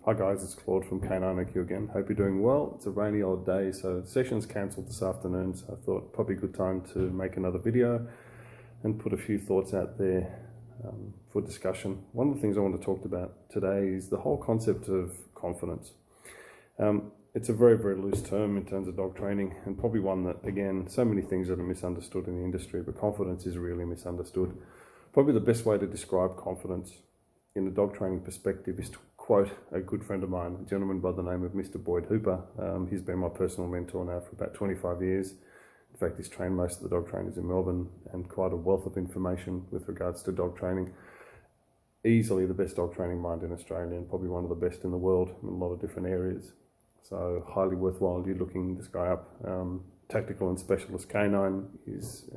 Hi guys, it's Claude from K9 IQ again. Hope you're doing well. It's a rainy old day, so the session's cancelled this afternoon, so I thought probably a good time to make another video and put a few thoughts out there for discussion. One of the things I want to talk about today is the whole concept of confidence. It's a very, very loose term in terms of dog training, and probably one that, again, so many things that are misunderstood in the industry, but confidence is really misunderstood. Probably the best way to describe confidence in the dog training perspective is to quote a good friend of mine, a gentleman by the name of Mr. Boyd Hooper. He's been my personal mentor now for about 25 years. In fact, he's trained most of the dog trainers in Melbourne and quite a wealth of information with regards to dog training. Easily the best dog training mind in Australia and probably one of the best in the world in a lot of different areas. So highly worthwhile you looking this guy up. Tactical and Specialist K9 is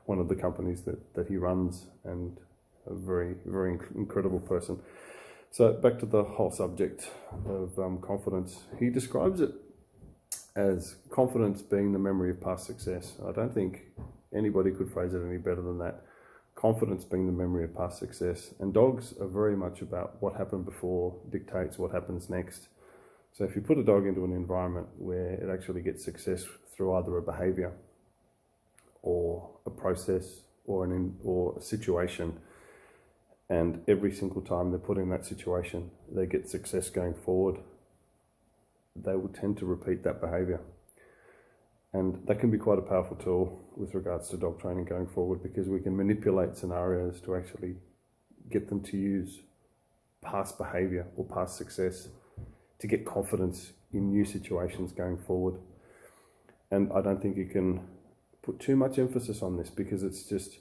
one of the companies that he runs, and a very, very incredible person. So back to the whole subject of confidence. He describes it as confidence being the memory of past success. I don't think anybody could phrase it any better than that. Confidence being the memory of past success. And dogs are very much about what happened before dictates what happens next. So if you put a dog into an environment where it actually gets success through either a behavior or a process or a situation, and every single time they're put in that situation, they get success going forward, they will tend to repeat that behavior. And that can be quite a powerful tool with regards to dog training going forward, because we can manipulate scenarios to actually get them to use past behavior or past success to get confidence in new situations going forward. And I don't think you can put too much emphasis on this, because it's just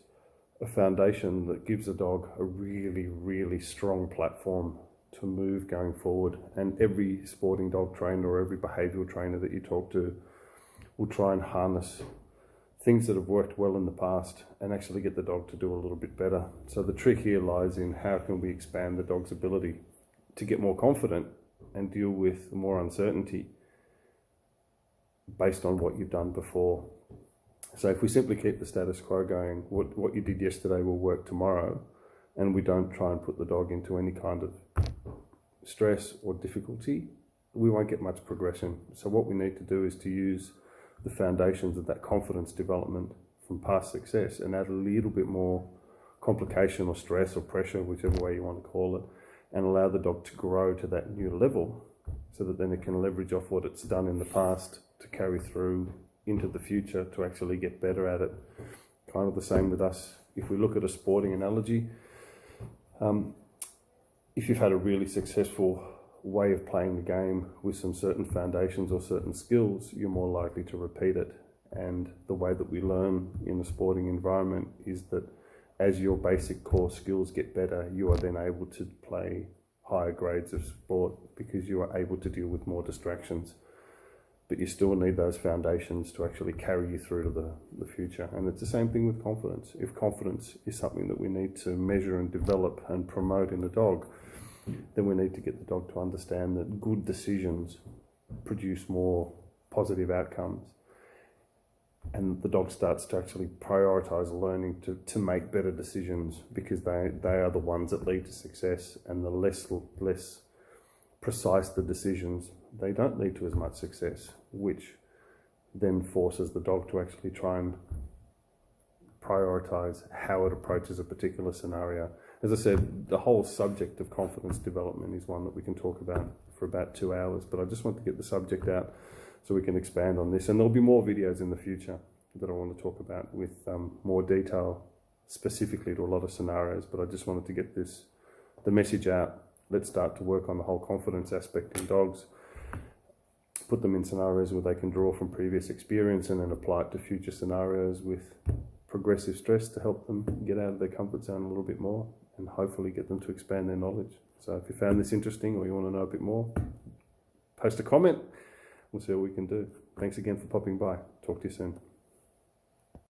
a foundation that gives a dog a really, really strong platform to move going forward. And every sporting dog trainer or every behavioural trainer that you talk to will try and harness things that have worked well in the past and actually get the dog to do a little bit better. So the trick here lies in how can we expand the dog's ability to get more confident and deal with more uncertainty based on what you've done before. So if we simply keep the status quo going, what you did yesterday will work tomorrow, and we don't try and put the dog into any kind of stress or difficulty, we won't get much progression. So what we need to do is to use the foundations of that confidence development from past success and add a little bit more complication or stress or pressure, whichever way you want to call it, and allow the dog to grow to that new level so that then it can leverage off what it's done in the past to carry through into the future to actually get better at it. Kind of the same with us. If we look at a sporting analogy, if you've had a really successful way of playing the game with some certain foundations or certain skills, you're more likely to repeat it. And the way that we learn in a sporting environment is that as your basic core skills get better, you are then able to play higher grades of sport because you are able to deal with more distractions. But you still need those foundations to actually carry you through to the future. And it's the same thing with confidence. If confidence is something that we need to measure and develop and promote in the dog, then we need to get the dog to understand that good decisions produce more positive outcomes. And the dog starts to actually prioritize learning to make better decisions, because they are the ones that lead to success, and the less precise the decisions, they don't lead to as much success, which then forces the dog to actually try and prioritize how it approaches a particular scenario. As I said, the whole subject of confidence development is one that we can talk about for about 2 hours, but I just want to get the subject out so we can expand on this. And there'll be more videos in the future that I want to talk about with more detail specifically to a lot of scenarios, but I just wanted to get the message out. Let's start to work on the whole confidence aspect in dogs, put them in scenarios where they can draw from previous experience and then apply it to future scenarios with progressive stress to help them get out of their comfort zone a little bit more and hopefully get them to expand their knowledge. So if you found this interesting or you want to know a bit more, post a comment. We'll see what we can do. Thanks again for popping by. Talk to you soon.